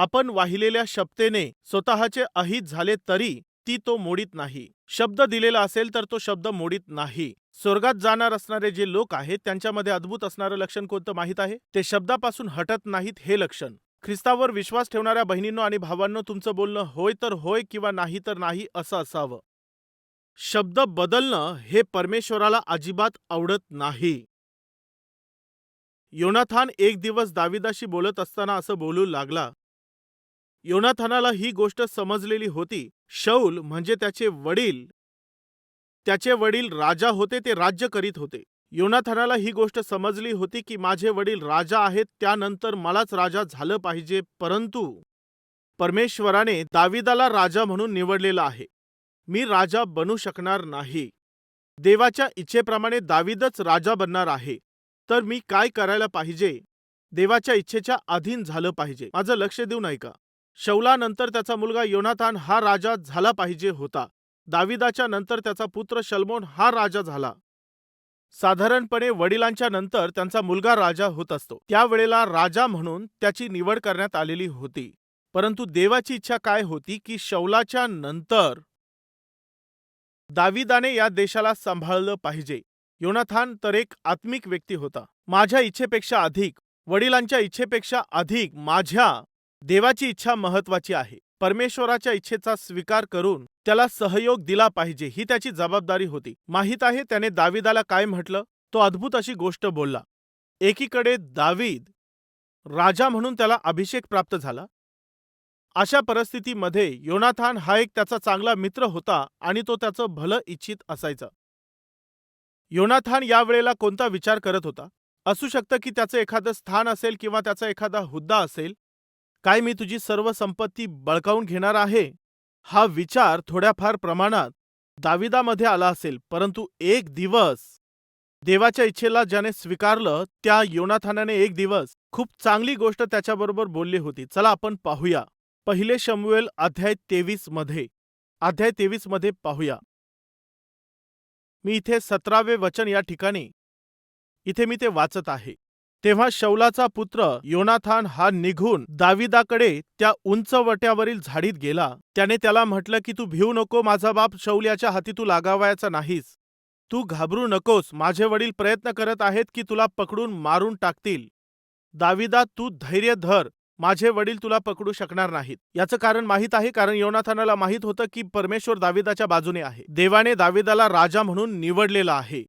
आपण वाहिलेल्या शब्देने स्वतःचे अहित झाले तरी ती तो मोडीत नाही. शब्द दिलेला असेल तर तो शब्द मोडीत नाही. स्वर्गात जाणार असणारे जे लोक आहेत त्यांच्यामध्ये अद्भुत असणारं लक्षण कोणतं माहीत आहे? ते शब्दापासून हटत नाहीत हे लक्षण. ख्रिस्तावर विश्वास ठेवणाऱ्या बहिणींनो आणि भावांनो, तुमचं बोलणं होय तर होय किंवा नाही तर नाही असं असावं. शब्द बदलणं हे परमेश्वराला अजिबात आवडत नाही. योनाथान एक दिवस दाविदाशी बोलत असताना असं बोलू लागला. योनाथानाला ही गोष्ट समजलेली होती. शाऊल म्हणजे त्याचे वडील राजा होते, ते राज्य करीत होते. योनाथानाला ही गोष्ट समजली होती की माझे वडील राजा आहेत, त्यानंतर मलाच राजा झालं पाहिजे. परंतु परमेश्वराने दाविदाला राजा म्हणून निवडलेलं आहे. मी राजा बनू शकणार नाही. देवाच्या इच्छेप्रमाणे दाविदच राजा बनणार आहे. तर मी काय करायला पाहिजे? देवाच्या इच्छेच्या अधीन झालं पाहिजे. माझं लक्ष देऊन ऐका. शौलानंतर त्याचा मुलगा योनाथान हा राजा झाला पाहिजे होता. दाविदाच्या नंतर त्याचा पुत्र शल्मोन हा राजा झाला. साधारणपणे वडिलांच्या नंतर त्यांचा मुलगा राजा होत असतो. त्यावेळेला राजा म्हणून त्याची निवड करण्यात आलेली होती. परंतु देवाची इच्छा काय होती की शौलाच्या नंतर दाविदाने या देशाला सांभाळलं पाहिजे. योनाथान तर एक आत्मिक व्यक्ती होता. माझ्या इच्छेपेक्षा अधिक, वडिलांच्या इच्छेपेक्षा अधिक माझ्या देवाची इच्छा महत्वाची आहे. परमेश्वराच्या इच्छेचा स्वीकार करून त्याला सहयोग दिला पाहिजे ही त्याची जबाबदारी होती. माहित आहे त्याने दाविदाला काय म्हटलं? तो अद्भुत अशी गोष्ट बोलला. एकीकडे दावीद राजा म्हणून त्याला अभिषेक प्राप्त झाला. अशा परिस्थितीमध्ये योनाथान हा एक त्याचा चांगला मित्र होता आणि तो त्याचं भलं इच्छित असायचा. योनाथान यावेळेला कोणता विचार करत होता? असू शकतं की त्याचं एखादं स्थान असेल किंवा त्याचा एखादा हुद्दा असेल. काय मी तुझी सर्व संपत्ती बळकावून घेणार आहे? हा विचार थोड्याफार प्रमाणात दाविदामध्ये आला असेल. परंतु एक दिवस देवाच्या इच्छेला ज्याने स्वीकारलं त्या योनाथानाने एक दिवस खूप चांगली गोष्ट त्याच्याबरोबर बोलली होती. चला आपण पाहूया. पहिले शमूएल अध्याय 23 मध्ये पाहूया. मी इथे 17वे वचन या ठिकाणी इथे मी ते वाचत आहे. तेव्हा शौलाचा पुत्र योनाथान हा निघून दाविदाकडे त्या उंचवट्यावरील झाडीत गेला. त्याने त्याला म्हटलं की तू भिवू नको, माझा बाप शौल याच्या हाती तू लागावायचा नाहीस. तू घाबरू नकोस, माझे वडील प्रयत्न करत आहेत की तुला पकडून मारून टाकतील. दाविदा, तू धैर्य धर, माझे वडील तुला पकडू शकणार नाहीत. याचं कारण माहीत आहे, कारण योनाथानाला माहीत होतं की परमेश्वर दाविदाच्या बाजूने आहे. देवाने दाविदाला राजा म्हणून निवडलेला आहे.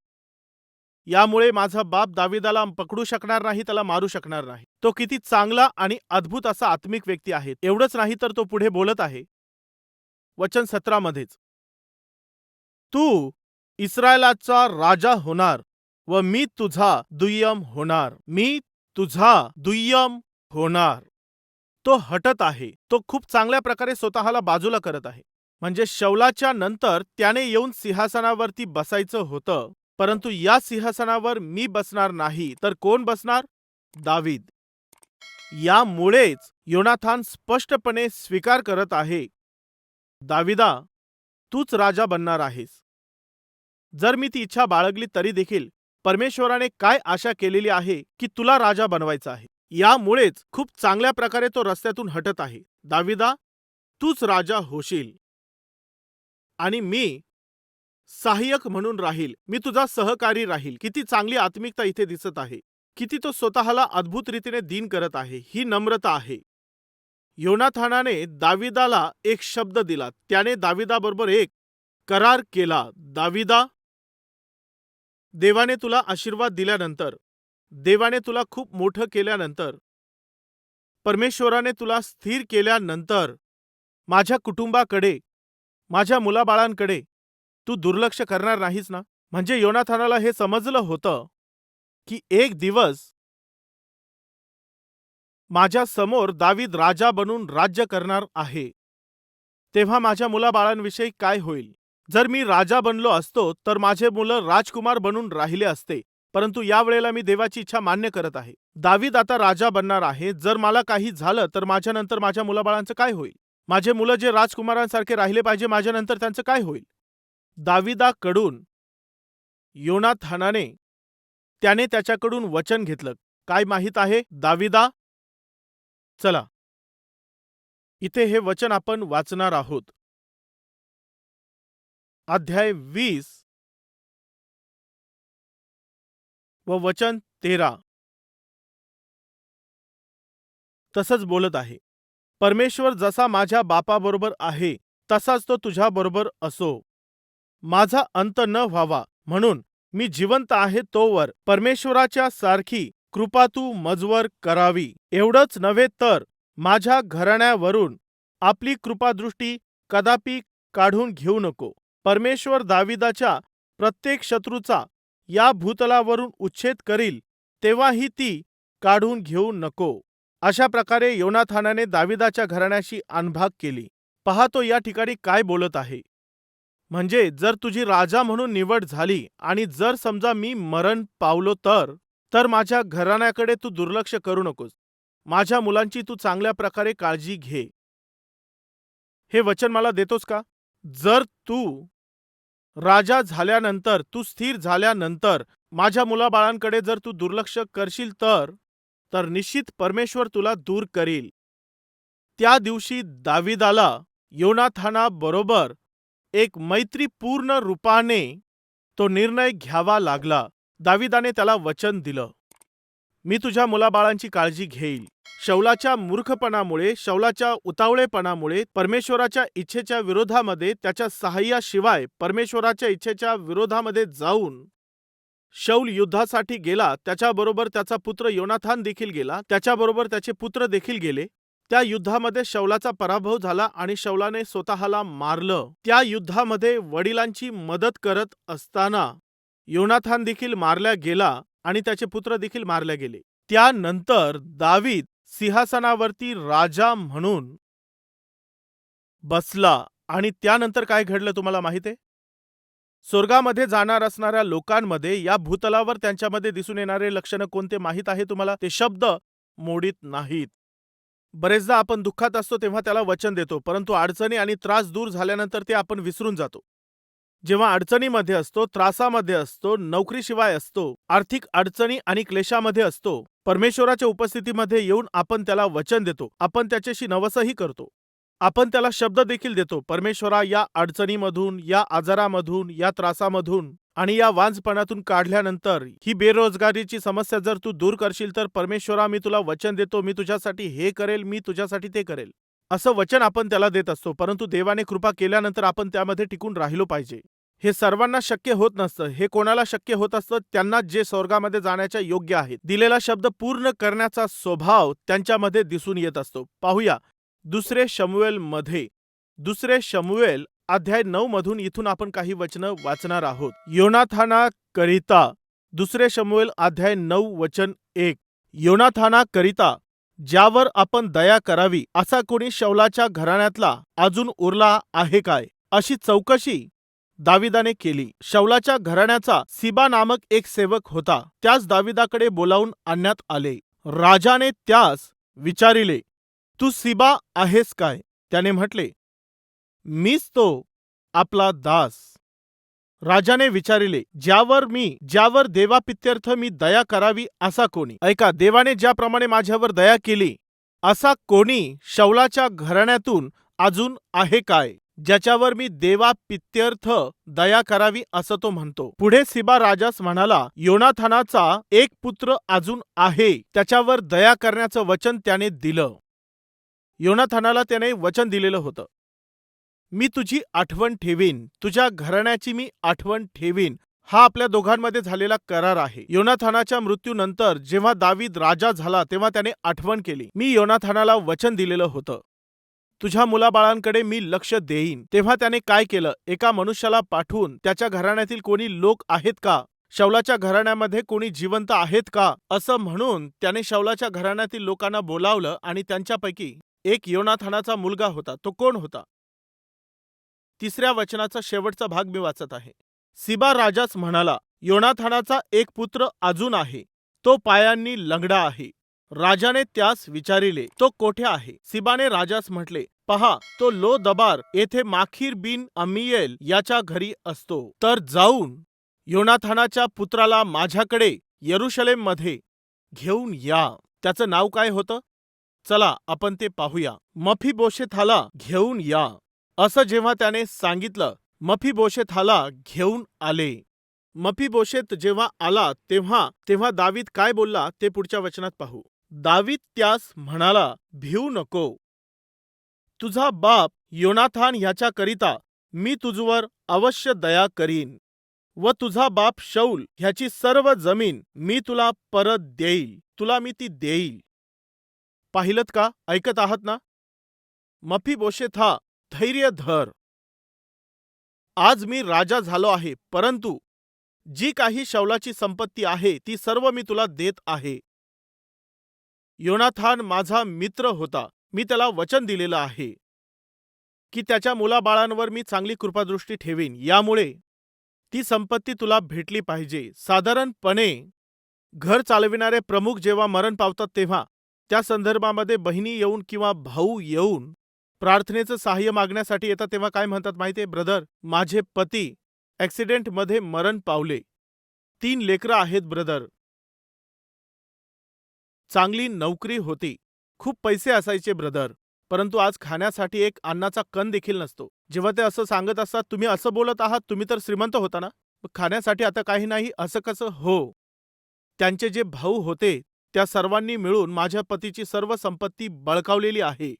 यामुळे माझा बाप दाविदाला पकडू शकणार नाही, त्याला मारू शकणार नाही. तो किती चांगला आणि अद्भुत असा आत्मिक व्यक्ती आहे. एवढंच नाही तर तो पुढे बोलत आहे वचन 17 मध्येच, तू इस्रायलाचा राजा होणार व मी तुझा दुय्यम होणार. तो हटत आहे. तो खूप चांगल्या प्रकारे स्वतःला बाजूला करत आहे. म्हणजे शौलाच्या नंतर त्याने येऊन सिंहासनावरती बसायचं होतं. परंतु या सिंहासनावर मी बसणार नाही, तर कोण बसणार? दावीद. यामुळेच योनाथान स्पष्टपणे स्वीकार करत आहे, दाविदा, तूच राजा बनणार आहेस. जर मी ती इच्छा बाळगली तरी देखील परमेश्वराने काय आशा केलेली आहे की तुला राजा बनवायचं आहे. यामुळेच खूप चांगल्या प्रकारे तो रस्त्यातून हटत आहे. दाविदा, तूच राजा होशील आणि मी सहाय्यक म्हणून राहील, मी तुझा सहकारी राहील. किती चांगली आत्मिकता इथे दिसत आहे. किती तो स्वतःला अद्भुत रीतीने दीन करत आहे. ही नम्रता आहे. योनाथानाने दाविदाला एक शब्द दिला. त्याने दाविदाबरोबर एक करार केला. दाविदा, देवाने तुला आशीर्वाद दिल्यानंतर, देवाने तुला खूप मोठं केल्यानंतर, परमेश्वराने तुला स्थिर केल्यानंतर माझ्या कुटुंबाकडे, माझ्या मुलाबाळांकडे तू दुर्लक्ष करणार नाहीस ना? म्हणजे योनाथानाला हे समजलं होतं की एक दिवस माझ्या समोर दावीद राजा बनून राज्य करणार आहे. तेव्हा माझ्या मुलाबाळांविषयी काय होईल? जर मी राजा बनलो असतो तर माझे मुलं राजकुमार बनून राहिले असते. परंतु यावेळेला मी देवाची इच्छा मान्य करत आहे. दावीद आता राजा बनणार आहे. जर मला काही झालं तर माझ्यानंतर माझ्या मुलाबाळांचं काय होईल? माझे मुलं जे राजकुमारांसारखे राहिले पाहिजे, माझ्यानंतर त्यांचं काय होईल? दाविदाकडून योनाथानाने त्याने त्याच्याकडून वचन घेतलं. काय माहित आहे? दाविदा, चला इथे हे वचन आपण वाचणार आहोत. अध्याय 20 व वचन 13. तसंच बोलत आहे, परमेश्वर जसा माझ्या बापाबरोबर आहे तसाच तो तुझ्याबरोबर असो. माझा अंत न व्हावा म्हणून मी जिवंत आहे तोवर परमेश्वराच्या सारखी कृपा तू मजवर करावी. एवढंच नव्हे तर माझ्या घराण्यावरून आपली कृपादृष्टी कदापि काढून घेऊ नको. परमेश्वर दाविदाच्या प्रत्येक शत्रूचा या भूतलावरून उच्छेद करील तेव्हाही ती काढून घेऊ नको. अशा प्रकारे योनाथानाने दाविदाच्या घराण्याशी अनभाग केली. पहा तो या ठिकाणी काय बोलत आहे. म्हणजे जर तुझी राजा म्हणून निवड झाली आणि जर समजा मी मरण पावलो तर माझ्या घराण्याकडे तू दुर्लक्ष करू नकोस. माझ्या मुलांची तू चांगल्या प्रकारे काळजी घे. हे वचन मला देतोस का? जर तू राजा झाल्यानंतर, तू स्थिर झाल्यानंतर माझ्या मुलाबाळांकडे जर तू दुर्लक्ष करशील तर निश्चित परमेश्वर तुला दूर करील. त्या दिवशी दाविदाला योनाथानाबरोबर एक मैत्रीपूर्ण रूपाने तो निर्णय घ्यावा लागला. दाविदाने त्याला वचन दिलं, मी तुझ्या मुलाबाळांची काळजी घेईल. शौलाच्या मूर्खपणामुळे, शौलाच्या उतावळेपणामुळे, परमेश्वराच्या इच्छेच्या विरोधामध्ये, त्याच्या सहाय्याशिवाय परमेश्वराच्या इच्छेच्या विरोधामध्ये जाऊन शौल युद्धासाठी गेला. त्याच्याबरोबर त्याचा पुत्र योनाथान देखील गेला. त्याच्याबरोबर त्याचे पुत्र देखील गेले. त्या युद्धामध्ये शौलाचा पराभव झाला आणि शौलाने स्वतःला मारलं. त्या युद्धामध्ये वडिलांची मदत करत असताना योनाथान देखील मारला गेला आणि त्याचे पुत्र देखील मारले गेले. त्यानंतर दावीद सिंहासनावरती राजा म्हणून बसला आणि त्यानंतर काय घडलं तुम्हाला माहिती आहे? स्वर्गामध्ये जाणार असणाऱ्या लोकांमध्ये या भूतलावर त्यांच्यामध्ये दिसून येणारे लक्षणं कोणते माहीत आहे तुम्हाला? ते शब्द मोडीत नाहीत. बरेचदा आपण दुःखात असतो तेव्हा त्याला वचन देतो, परंतु अडचणी आणि त्रास दूर झाल्यानंतर ते आपण विसरून जातो. जेव्हा अडचणीमध्ये असतो, त्रासामध्ये असतो, नोकरीशिवाय असतो, आर्थिक अडचणी आणि क्लेशामध्ये असतो, परमेश्वराच्या उपस्थितीमध्ये येऊन आपण त्याला वचन देतो. आपण त्याच्याशी नवसही करतो. आपण त्याला शब्द देखील देतो, परमेश्वरा या अडचणीमधून, या आजारामधून, या त्रासामधून आणि या वांझपणातून काढल्यानंतर ही बेरोजगारीची समस्या जर तू दूर करशील तर परमेश्वरा मी तुला वचन देतो, मी तुझ्यासाठी हे करेल, मी तुझ्यासाठी ते करेल. असं वचन आपण त्याला देत असतो. परंतु देवाने कृपा केल्यानंतर आपण त्यामध्ये टिकून राहिलो पाहिजे. हे सर्वांना शक्य होत नसतं. हे कोणाला शक्य होत असतं? त्यांना जे स्वर्गामध्ये जाण्याच्या योग्य आहेत. दिलेला शब्द पूर्ण करण्याचा स्वभाव त्यांच्यामध्ये दिसून येत असतो. पाहूया दुसरे शमूएल अध्याय 9 मधून इथून आपण काही वचनं वाचणार आहोत. योनाथानाकरिता दुसरे शमूएल अध्याय 9 वचन 1. योनाथानाकरिता ज्यावर आपण दया करावी असा कोणी शौलाच्या घराण्यातला अजून उरला आहे काय? अशी चौकशी दाविदाने केली. शौलाच्या घराण्याचा सिबा नामक एक सेवक होता. त्यास दाविदाकडे बोलावून आणण्यात आले. राजाने त्यास विचारिले, तू सिबा आहेस काय? त्याने म्हटले, मीच तो आपला दास. राजाने विचारिले, ज्यावर देवापित्यर्थ मी दया करावी असा कोणी? ऐका, देवाने ज्याप्रमाणे माझ्यावर दया केली असा कोणी शौलाच्या घराण्यातून अजून आहे काय, ज्याच्यावर मी देवापित्यर्थ दया करावी असं तो म्हणतो. पुढे सिबा राजास म्हणाला, योनाथानाचा एक पुत्र अजून आहे, त्याच्यावर दया करण्याचं वचन त्याने दिलं. योनाथानाला त्याने वचन दिलेलं होतं, मी तुझी आठवण ठेवीन, तुझ्या घराण्याची मी आठवण ठेवीन. हा आपल्या दोघांमध्ये झालेला करार आहे. योनाथानाच्या मृत्यूनंतर जेव्हा दावीद राजा झाला तेव्हा त्याने आठवण केली, मी योनाथानाला वचन दिलेलं होतं, तुझ्या मुलाबाळांकडे मी लक्ष देईन. तेव्हा त्याने काय केलं? एका मनुष्याला पाठवून त्याच्या घराण्यातील कोणी लोक आहेत का, शौलाच्या घराण्यामध्ये कोणी जिवंत आहेत का असं म्हणून त्याने शौलाच्या घराण्यातील लोकांना बोलावलं आणि त्यांच्यापैकी एक योनाथानाचा मुलगा होता. तो कोण होता? तिसऱ्या वचनाचा शेवटचा भाग मी वाचत आहे. सिबा राजास म्हणाला, योनाथानाचा एक पुत्र अजून आहे, तो पायांनी लंगडा आहे. राजाने त्यास विचारिले, तो कोठे आहे? सिबाने राजास म्हटले, पहा, तो लो दबार येथे माखीर बिन अम्मियेल याच्या घरी असतो. तर जाऊन योनाथानाच्या पुत्राला माझ्याकडे यरुशलेम मध्ये घेऊन या. त्याचं नाव काय होतं? चला आपण ते पाहूया. मफीबोशेथाला घेऊन या, असं जेव्हा त्याने सांगितलं, मफीबोशेथाला घेऊन आले. मफीबोशेत जेव्हा आला तेव्हा तेव्हा दावीद काय बोलला ते पुढच्या वचनात पाहू. दावीद त्यास म्हणाला, भिऊ नको. तुझा बाप योनाथान ह्याच्याकरिता मी तुझवर अवश्य दया करीन व तुझा बाप शौल ह्याची सर्व जमीन मी तुला परत देईल, तुला मी ती देईल. पाहिलत का? ऐकत आहात ना? मफीबोशेथा, धैर्य धर. आज मी राजा झालो आहे, परंतु जी काही शौलाची संपत्ती आहे ती सर्व मी तुला देत आहे. योनाथान माझा मित्र होता. मी त्याला वचन दिलेलं आहे की त्याच्या मुलाबाळांवर मी चांगली कृपादृष्टी ठेवीन. यामुळे ती संपत्ती तुला भेटली पाहिजे. साधारणपणे घर चालविणारे प्रमुख जेव्हा मरण पावतात तेव्हा त्या संदर्भामध्ये बहिणी येऊन किंवा भाऊ येऊन प्रार्थनेचं सहाय्य मागण्यासाठी येतात. तेव्हा काय म्हणतात माहितीये? ब्रदर, माझे पती ॲक्सिडेंटमध्ये मरण पावले. 3 लेकरं आहेत ब्रदर. चांगली नोकरी होती. खूप पैसे असायचे ब्रदर. परंतु आज खाण्यासाठी एक अन्नाचा कण देखील नसतो. जेव्हा ते असं सांगत असतात, तुम्ही असं बोलत आहात, तुम्ही तर श्रीमंत होता ना, मग खाण्यासाठी आता काही नाही असं कसं? हो, त्यांचे जे भाऊ होते त्या सर्वांनी मिळून माझ्या पतीची सर्व संपत्ती बळकावलेली आहे.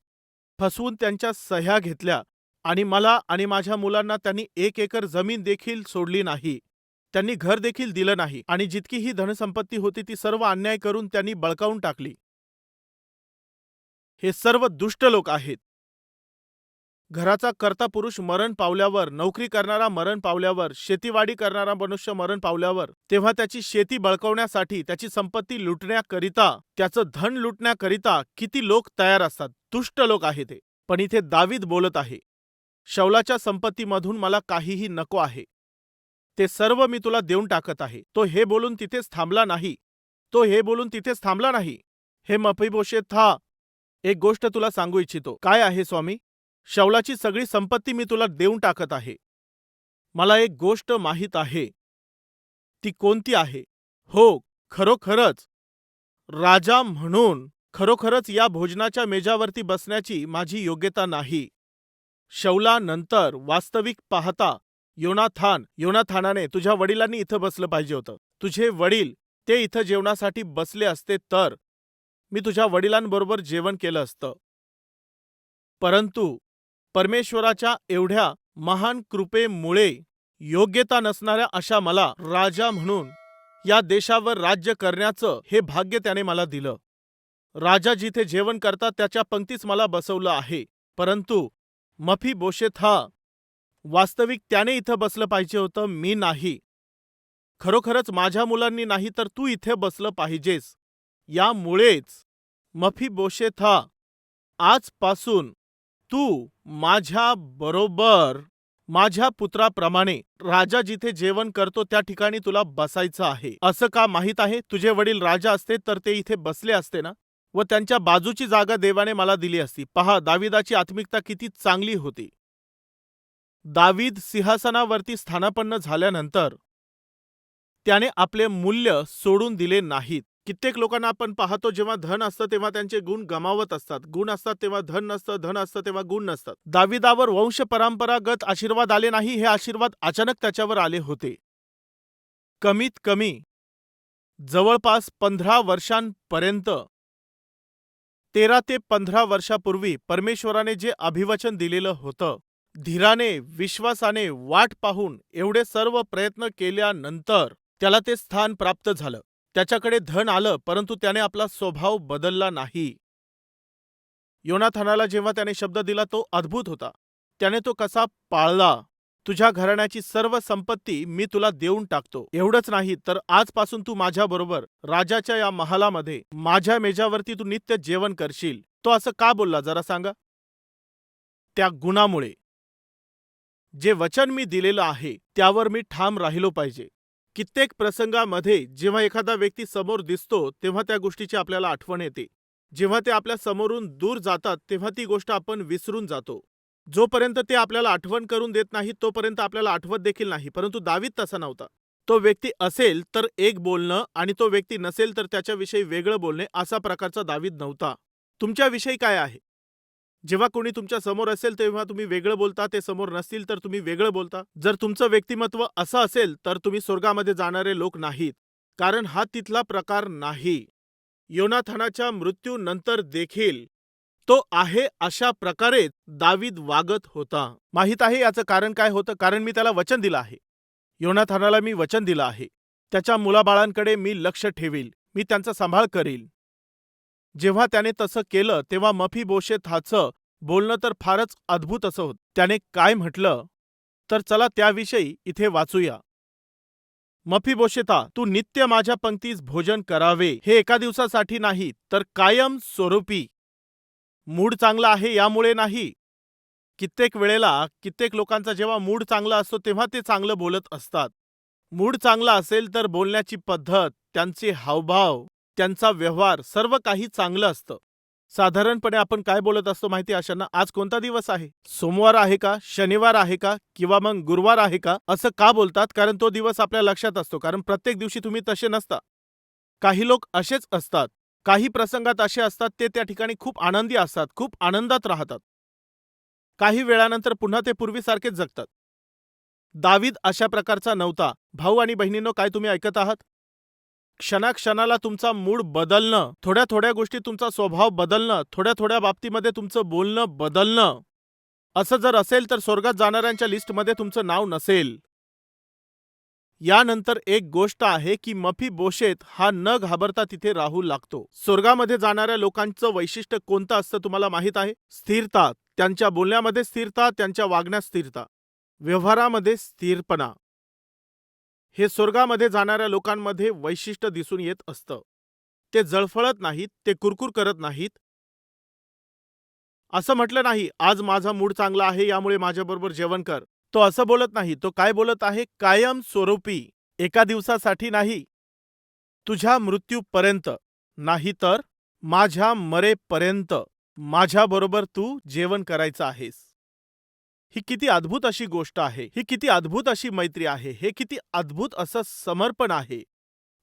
फसवून त्यांच्या सह्या घेतल्या आणि मला आणि माझ्या मुलांना त्यांनी 1 एकर जमीन देखील सोडली नाही. त्यांनी घर देखील दिलं नाही आणि जितकी ही धनसंपत्ती होती ती सर्व अन्याय करून त्यांनी बळकावून टाकली. हे सर्व दुष्ट लोक आहेत. घराचा कर्ता पुरुष मरण पावल्यावर, नोकरी करणारा मरण पावल्यावर, शेतीवाडी करणारा मनुष्य मरण पावल्यावर, तेव्हा त्याची शेती बळकावण्यासाठी, त्याची संपत्ती लुटण्याकरिता, त्याचं धन लुटण्याकरिता किती लोक तयार असतात. दुष्ट लोक आहेत ते. पण इथे दावीद बोलत आहे, शौलाच्या संपत्तीमधून मला काहीही नको आहे. ते सर्व मी तुला देऊन टाकत आहे. तो हे बोलून तिथेच थांबला नाही. हे मफीबोशेथा, एक गोष्ट तुला सांगू इच्छितो. काय आहे स्वामी? शौलाची सगळी संपत्ती मी तुला देऊन टाकत आहे. मला एक गोष्ट माहीत आहे. ती कोणती आहे? हो, खरोखरच राजा म्हणून खरोखरच या भोजनाच्या मेजावरती बसण्याची माझी योग्यता नाही. शौलानंतर वास्तविक पाहता योनाथानाने तुझ्या वडिलांनी इथं बसलं पाहिजे होतं. तुझे वडील ते इथं जेवणासाठी बसले असते तर मी तुझ्या वडिलांबरोबर जेवण केलं असतं. परंतु परमेश्वराच्या एवढ्या महान कृपेमुळे योग्यता नसणाऱ्या अशा मला राजा म्हणून या देशावर राज्य करण्याचं हे भाग्य त्याने मला दिलं. राजा जिथे जेवण करतात त्याच्या पंक्तीच मला बसवलं आहे. परंतु मफीबोशेथा, वास्तविक त्याने इथं बसलं पाहिजे होतं, मी नाही. खरोखरच माझ्या मुलांनी नाही तर तू इथे बसलं पाहिजेस. यामुळेच मफीबोशेथा, आजपासून तू माझ्या बरोबर माझ्या पुत्राप्रमाणे राजा जिथे जेवण करतो त्या ठिकाणी तुला बसायचं आहे. असं का? माहीत आहे, तुझे वडील राजा असते तर ते इथे बसले असते ना, व त्यांच्या बाजूची जागा देवाने मला दिली असती. पहा, दाविदाची आत्मिकता किती चांगली होती. दावीद सिंहासनावरती स्थानापन्न झाल्यानंतर त्याने आपले मूल्य सोडून दिले नाहीत. कित्येक लोकांना आपण पाहतो, जेव्हा धन असतं तेव्हा त्यांचे गुण गमावत असतात, गुण असतात तेव्हा धन नसतं, धन असतं तेव्हा गुण नसतात. दाविदावर वंश परंपरागत आशीर्वाद आले नाही, हे आशीर्वाद अचानक त्याच्यावर आले होते. कमीत कमी जवळपास 15 वर्षांपर्यंत, 13 ते 15 वर्षापूर्वी परमेश्वराने जे अभिवचन दिलेलं होतं, धीराने विश्वासाने वाट पाहून एवढे सर्व प्रयत्न केल्यानंतर त्याला ते स्थान प्राप्त झालं. त्याच्याकडे धन आलं, परंतु त्याने आपला स्वभाव बदलला नाही. योनाथानाला जेव्हा त्याने शब्द दिला तो अद्भुत होता. त्याने तो कसा पाळला. तुझ्या घराण्याची सर्व संपत्ती मी तुला देऊन टाकतो. एवढंच नाही तर आजपासून तू माझ्याबरोबर राजाच्या या महालामध्ये माझ्या मेजावरती तू नित्य जेवण करशील. तो असं का बोलला जरा सांगा? त्या गुणामुळे. जे वचन मी दिलेलं आहे त्यावर मी ठाम राहिलो पाहिजे. कित्येक प्रसंगामध्ये जेव्हा एखादा व्यक्ती समोर दिसतो तेव्हा त्या गोष्टीची आपल्याला आठवण येते. जेव्हा ते आपल्या समोरून दूर जातात तेव्हा ती गोष्ट आपण विसरून जातो. जोपर्यंत ते आपल्याला आठवण करून देत नाही तोपर्यंत आपल्याला आठवत देखील नाही. परंतु दावीद तसा नव्हता. तो व्यक्ती असेल तर एक बोलणं आणि तो व्यक्ती नसेल तर त्याच्याविषयी वेगळं बोलणे, असा प्रकारचा दावीद नव्हता. तुमच्याविषयी काय आहे? जेव्हा कोणी तुमच्या समोर असेल तेव्हा तुम्ही वेगळं बोलता, ते समोर नसतील तर तुम्ही वेगळं बोलता. जर तुमचं व्यक्तिमत्व असं असेल तर तुम्ही स्वर्गामध्ये जाणारे लोक नाहीत, कारण हा तिथला प्रकार नाही. योनाथानाच्या मृत्यूनंतर देखील तो आहे अशा प्रकारे दावीद वागत होता. माहित आहे याचं कारण काय होतं? कारण मी त्याला वचन दिलं आहे. योनाथानाला मी वचन दिलं आहे, त्याच्या मुलाबाळांकडे मी लक्ष ठेवील, मी त्यांचा सांभाळ करील. जेव्हा त्याने तसं केलं तेव्हा मफीबोशेथाचं बोलणं तर फारच अद्भुत असं होतं. त्याने काय म्हटलं तर चला त्याविषयी इथे वाचूया. मफीबोशेथा, तू नित्य माझ्या पंक्तीस भोजन करावे, हे एका दिवसासाठी नाही तर कायम स्वरूपी. मूड चांगला आहे यामुळे नाही. कित्येक वेळेला कित्येक लोकांचा जेव्हा मूड चांगला असतो तेव्हा ते चांगलं बोलत असतात. मूड चांगला असेल तर बोलण्याची पद्धत, त्यांचे हावभाव, त्यांचा व्यवहार सर्व काही चांगलं असतं. साधारणपणे आपण काय बोलत असतो माहिती अशांना, आज कोणता दिवस आहे? सोमवार आहे का? शनिवार आहे का? किंवा मग गुरुवार आहे का? असं का बोलतात? कारण तो दिवस आपल्या लक्षात असतो. कारण प्रत्येक दिवशी तुम्ही तसे नसता. काही लोक असेच असतात. काही प्रसंगात असे असतात ते त्या ठिकाणी खूप आनंदी असतात, खूप आनंदात राहतात. काही वेळानंतर पुन्हा ते पूर्वीसारखेच जगतात. दावीद अशा प्रकारचा नव्हता. भाऊ आणि बहिणींनो, काय तुम्ही ऐकत आहात? क्षणाक्षणाला तुमचा मूड बदलणं, थोड्या थोड्या गोष्टी तुमचा स्वभाव बदलणं, थोड्या थोड्या बाबतीमध्ये तुमचं बोलणं बदलणं, असं जर असेल तर स्वर्गात जाणाऱ्यांच्या लिस्टमध्ये तुमचं नाव नसेल. यानंतर एक गोष्ट आहे की मफीबोशेत हा न घाबरता तिथे राहू लागतो. स्वर्गामध्ये जाणाऱ्या लोकांचं वैशिष्ट्य कोणतं असतं तुम्हाला माहित आहे? स्थिरता. त्यांच्या बोलण्यामध्ये स्थिरता, त्यांच्या वागण्यात स्थिरता, व्यवहारामध्ये स्थिरपणा. हे स्वर्गामध्ये जाणाऱ्या लोकांमध्ये वैशिष्ट्य दिसून येत असतं. ते जळफळत नाहीत, ते कुरकुर करत नाहीत. असं म्हटलं नाही, आज माझा मूड चांगला आहे यामुळे माझ्याबरोबर जेवण कर. तो असं बोलत नाही. तो काय बोलत आहे? कायम स्वरूपी. एका दिवसासाठी नाही, तुझ्या मृत्यूपर्यंत, नाही तर माझ्या मरेपर्यंत माझ्याबरोबर तू जेवण करायचं आहेस. ही किती अद्भुत अशी गोष्ट आहे. ही किती अद्भुत अशी मैत्री आहे. हे किती अद्भुत असं समर्पण आहे.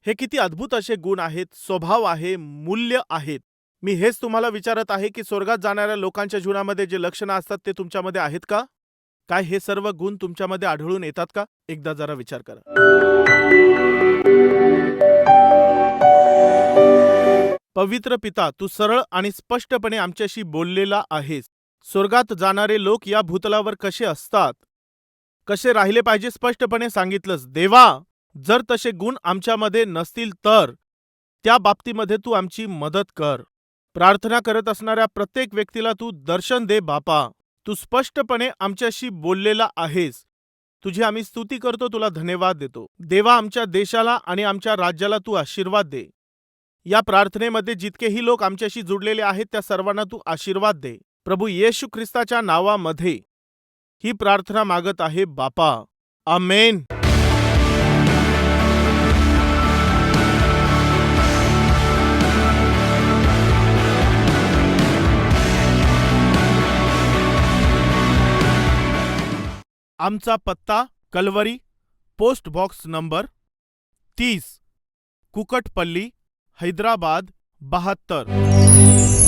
हे किती अद्भुत असे गुण आहेत, स्वभाव आहे, मूल्य आहेत. मी हेच तुम्हाला विचारत आहे की स्वर्गात जाणाऱ्या लोकांच्या जीवनामध्ये जे लक्षणं असतात ते तुमच्यामध्ये आहेत का? काय हे सर्व गुण तुमच्यामध्ये आढळून येतात का? एकदा जरा विचार करा. पवित्र पिता, तू सरळ आणि स्पष्टपणे आमच्याशी बोललेला आहेस. स्वर्गात जाणारे लोक या भूतलावर कसे असतात, कसे राहिले पाहिजे स्पष्टपणे सांगितलंस. देवा, जर तसे गुण आमच्यामध्ये नसतील तर त्या बाबतीमध्ये तू आमची मदत कर. प्रार्थना करत असणाऱ्या प्रत्येक व्यक्तीला तू दर्शन दे बापा. तू स्पष्टपणे आमच्याशी बोललेला आहेस. तुझी आम्ही स्तुती करतो, तुला धन्यवाद देतो. देवा, आमच्या देशाला आणि आमच्या राज्याला तू आशीर्वाद दे. या प्रार्थनेमध्ये जितकेही लोक आमच्याशी जुडलेले आहेत त्या सर्वांना तू आशीर्वाद दे. प्रभू येशू ख्रिस्ताच्या नावामध्ये ही प्रार्थना मागत आहे बापा. आमेन. आमचा पत्ता Calvary, post box number 30, Kukatpally, Hyderabad 72.